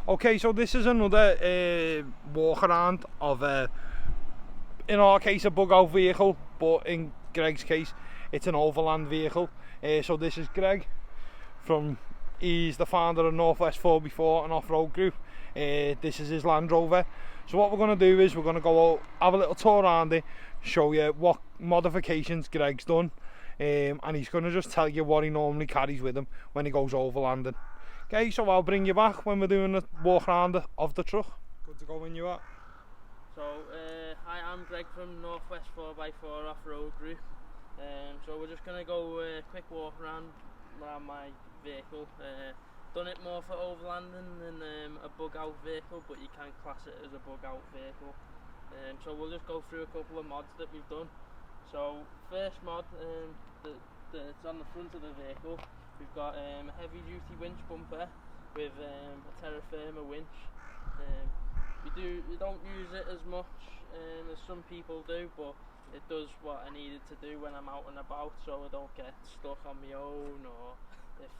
Okay, so this is another walk around of in our case a bug out vehicle, but in Greg's case it's an overland vehicle. So this is Greg he's the founder of Northwest 4x4 and off-road group. This is his Land Rover. So what we're going to do is we're going to go out, have a little tour around it, show you what modifications Greg's done, and he's going to just tell you what he normally carries with him when he goes overlanding. Okay, so I'll bring you back when we're doing the walk around of the truck. Good to go when you are. So, hi, I'm Greg from Northwest 4x4 off-road group. So we're just going to go a quick walk around my vehicle. Done it more for overlanding than a bug out vehicle, but you can class it as a bug out vehicle. So we'll just go through a couple of mods that we've done. So first mod that's on the front of the vehicle, we've got a heavy duty winch bumper with a terra firma winch. We don't use it as much as some people do, but it does what I needed to do when I'm out and about, so I don't get stuck on my own, or if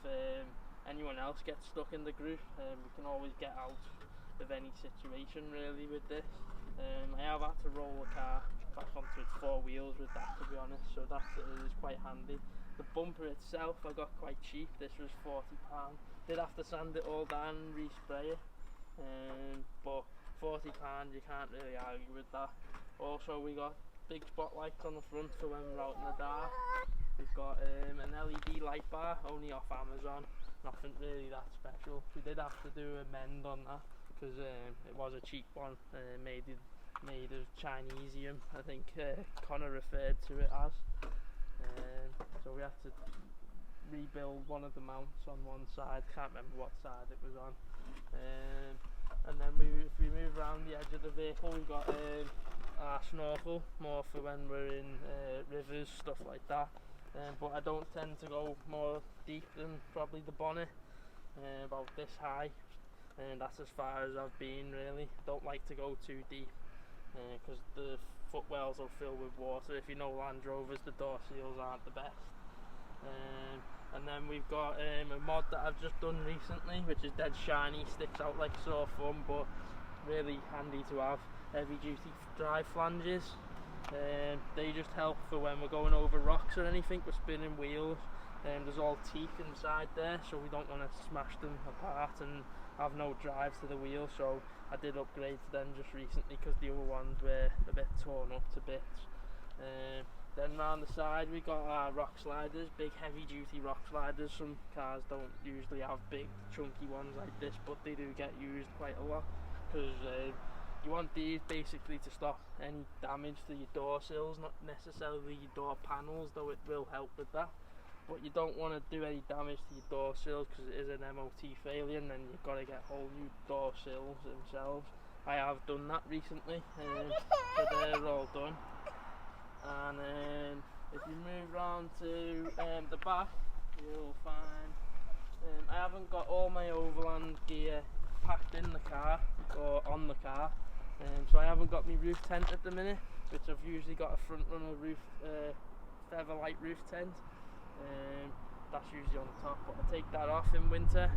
anyone else gets stuck in the group, we can always get out of any situation really with this. I have had to roll the car back onto its four wheels with that, to be honest, so that is quite handy. The bumper itself I got quite cheap. This was £40. Did have to sand it all down and respray it, but £40, you can't really argue with that. Also, we got big spotlights on the front for when we're out in the dark. We've got an LED light bar, only off Amazon, nothing really that special. We did have to do a mend on that because it was a cheap one, made of Chinesium, I think Connor referred to it as. So we had to rebuild one of the mounts on one side, can't remember what side it was on. And then if we move around the edge of the vehicle, we've got our snorkel, more for when we're in rivers, stuff like that. But I don't tend to go more deep than probably the bonnet, about this high, and that's as far as I've been really. Don't like to go too deep because the footwells will fill with water. If you know Land Rovers, the door seals aren't the best. And then we've got a mod that I've just done recently, which is dead shiny, sticks out like sore thumb, but really handy to have. Heavy duty drive flanges. They just help for when we're going over rocks or anything with spinning wheels. There's all teeth inside there, so we don't want to smash them apart and have no drive to the wheel, so I did upgrade to them just recently because the other ones were a bit torn up to bits. Then round the side we got our rock sliders, big heavy duty rock sliders. Some cars don't usually have big chunky ones like this, but they do get used quite a lot because you want these basically to stop any damage to your door sills, not necessarily your door panels, though it will help with that. But you don't want to do any damage to your door sills because it is an MOT failure, and then you've got to get whole new door sills themselves. I have done that recently, so they're all done. And if you move round to the back, you'll find I haven't got all my overland gear packed in the car or on the car, so I haven't got my roof tent at the minute, which I've usually got a front runner roof, featherlight roof tent. That's usually on the top, but I take that off in winter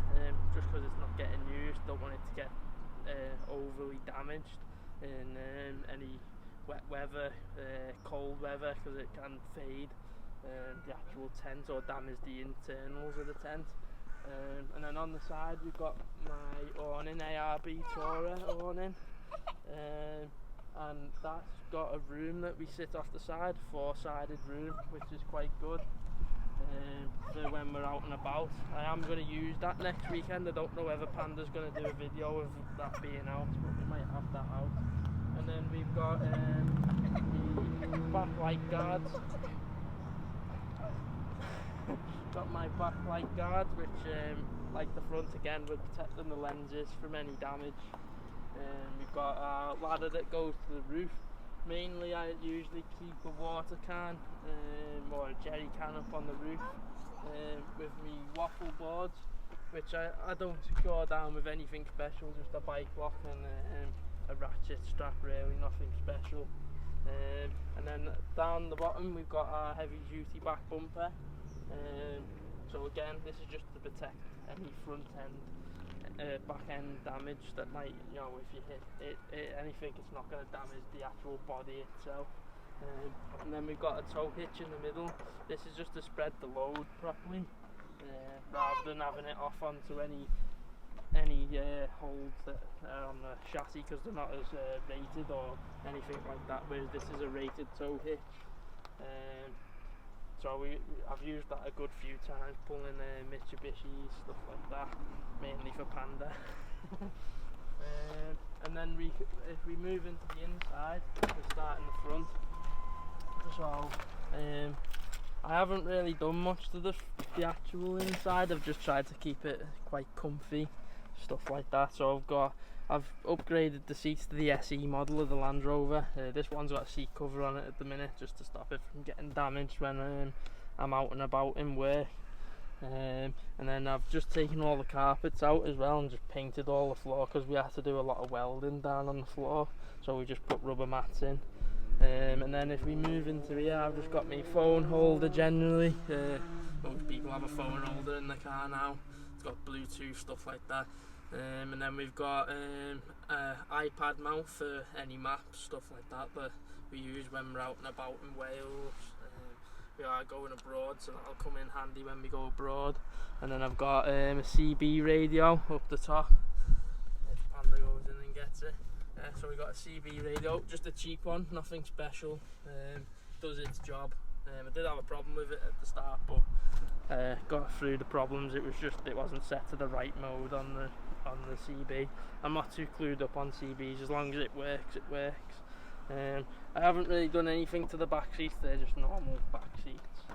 just because it's not getting used. Don't want it to get overly damaged in any wet weather, cold weather, because it can fade the actual tent or damage the internals of the tent. And then on the side we've got my awning, ARB Tourer awning, and that's got a room that we sit off the side, four-sided room, which is quite good for when we're out and about. I am going to use that next weekend. I don't know whether Panda's going to do a video of that being out, but we might have that out. And then we've got the backlight guards. Got my backlight guard, which like the front again, we're protecting the lenses from any damage. We've got a ladder that goes to the roof. Mainly I usually keep a water can or a jerry can up on the roof with me waffle boards, which I don't go down with anything special, just a bike lock and a ratchet strap, really, nothing special. And then down the bottom we've got our heavy duty back bumper. So again, this is just to protect any front end back end damage that might, you know, if you hit anything, it's not going to damage the actual body itself. And then we've got a tow hitch in the middle. This is just to spread the load properly, rather than having it off onto any holes that are on the chassis, because they're not as rated or anything like that, whereas this is a rated tow hitch. So I've used that a good few times, pulling Mitsubishi, stuff like that, mainly for Panda. And then if we move into the inside, we start in the front. So I haven't really done much to the actual inside. I've just tried to keep it quite comfy, stuff like that. So I've upgraded the seats to the SE model of the Land Rover. This one's got a seat cover on it at the minute, just to stop it from getting damaged when I'm out and about in work. And then I've just taken all the carpets out as well and just painted all the floor, because we had to do a lot of welding down on the floor, so we just put rubber mats in. And then if we move into here, I've just got my phone holder generally. Most people have a phone holder in the car now. It's got Bluetooth, stuff like that. And then we've got an iPad mount for any maps, stuff like that we use when we're out and about in Wales. We are going abroad, so that'll come in handy when we go abroad. And then I've got a CB radio up the top. Panda goes in and gets it. So we got a CB radio, just a cheap one, nothing special. Does its job. I did have a problem with it at the start, but got through the problems. It wasn't set to the right mode on the CB. I'm not too clued up on CBs. As long as it works, it works. I haven't really done anything to the back seats. They're just normal back seats.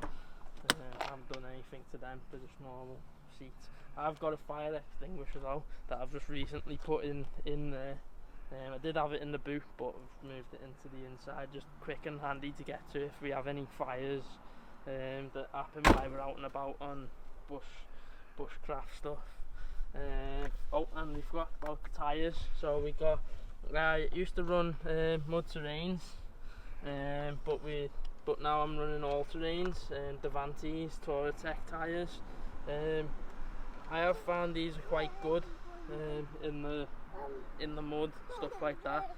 I haven't done anything to them. They're just normal seats. I've got a fire extinguisher though that I've just recently put in there. I did have it in the boot, but I've moved it into the inside, just quick and handy to get to if we have any fires that happen while we're out and about on bushcraft stuff. And we forgot about the tyres. So I used to run mud terrains, but now I'm running all terrains, Davante's Touratech tyres. I have found these are quite good in the mud, stuff like that,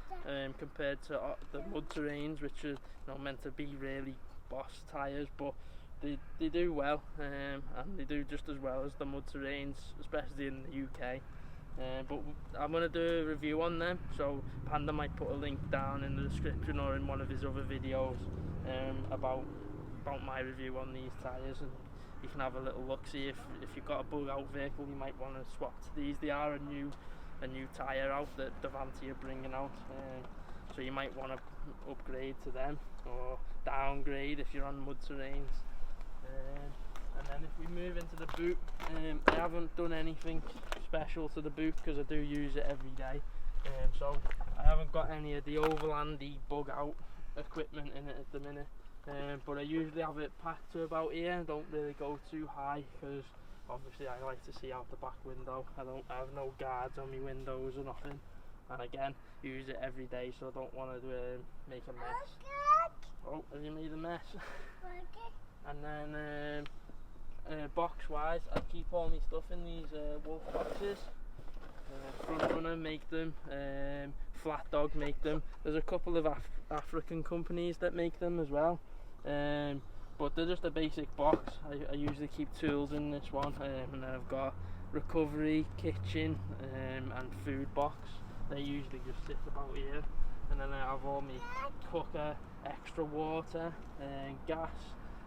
compared to the mud terrains, which are meant to be really boss tyres, but they do well, and they do just as well as the mud terrains, especially in the UK. But I'm going to do a review on them, so Panda might put a link down in the description or in one of his other videos about my review on these tyres, and you can have a little look, see if you've got a bug out vehicle, you might want to swap to these. They are a new tyre out that Davante are bringing out, so you might want to upgrade to them or downgrade if you're on mud terrains. And then if we move into the boot, I haven't done anything special to the boot because I do use it every day, so I haven't got any of the overlandy bug out equipment in it at the minute, but I usually have it packed to about here. Don't really go too high because obviously I like to see out the back window. I have no guards on my windows or nothing, and again, use it every day, so I don't want to make a mess. Oh, have you made a mess? And then box wise, I keep all my stuff in these wolf boxes. Front Runner make them, Flat Dog make them. There's a couple of African companies that make them as well, but they're just a basic box. I usually keep tools in this one, and then I've got recovery, kitchen, and food box. They usually just sit about here, and then I have all my cooker, extra water, and gas.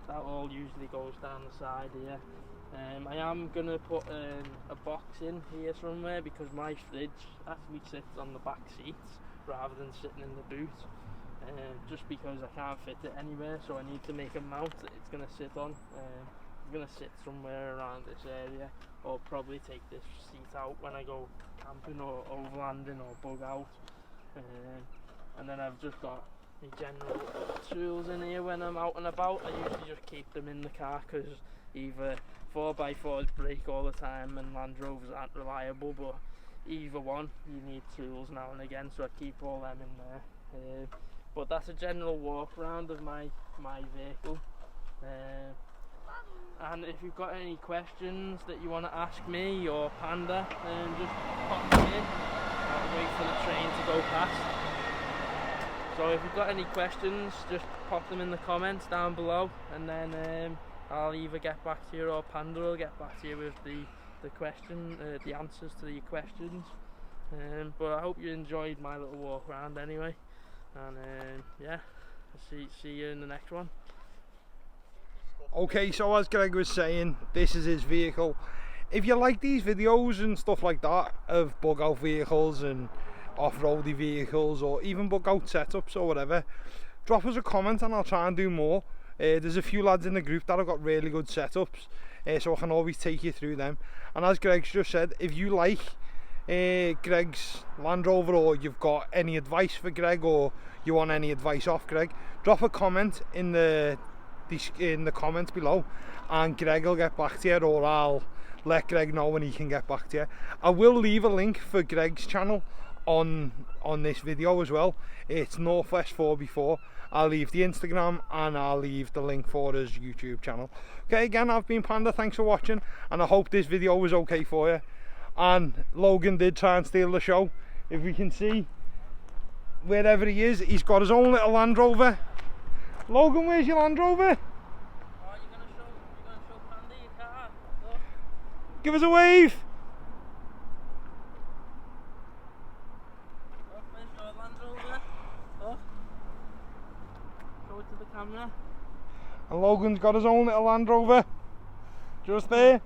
That all usually goes down the side here. I am going to put a box in here somewhere because my fridge actually sits on the back seats rather than sitting in the boot, just because I can't fit it anywhere, so I need to make a mount that it's going to sit on. I'm going to sit somewhere around this area, or probably take this seat out when I go camping or overlanding or bug out. And then I've just got my general tools in here when I'm out and about. I usually just keep them in the car because either 4x4s break all the time and Land Rovers aren't reliable, but either one you need tools now and again, so I keep all them in there. But that's a general walk around of my vehicle, And if you've got any questions that you want to ask me or Panda, just pop them in. I'll wait for the train to go past. So if you've got any questions, just pop them in the comments down below, and then I'll either get back to you or Panda will get back to you with the answers to your questions. But I hope you enjoyed my little walk around anyway, and yeah, see you in the next one. Okay, so as Greg was saying, this is his vehicle. If you like these videos and stuff like that of bug out vehicles and off-roady vehicles, or even bug out setups or whatever, drop us a comment and I'll try and do more. There's a few lads in the group that have got really good setups, so I can always take you through them. And as Greg's just said, if you like Greg's Land Rover, or you've got any advice for Greg, or you want any advice off Greg, drop a comment in the comments below and Greg will get back to you, or I'll let Greg know when he can get back to you. I will leave a link for Greg's channel on this video as well. It's Northwest 4x4. I'll leave the Instagram and I'll leave the link for his YouTube channel. Okay, again, I've been Panda, thanks for watching, and I hope this video was okay for you. And Logan did try and steal the show. If we can see, wherever he is, he's got his own little Land Rover. Logan, where's your Land Rover? Oh, you're gonna show Panda your car? Look. Give us a wave. Look, where's your Land Rover? Look. Show it to the camera. And Logan's got his own little Land Rover. Just there.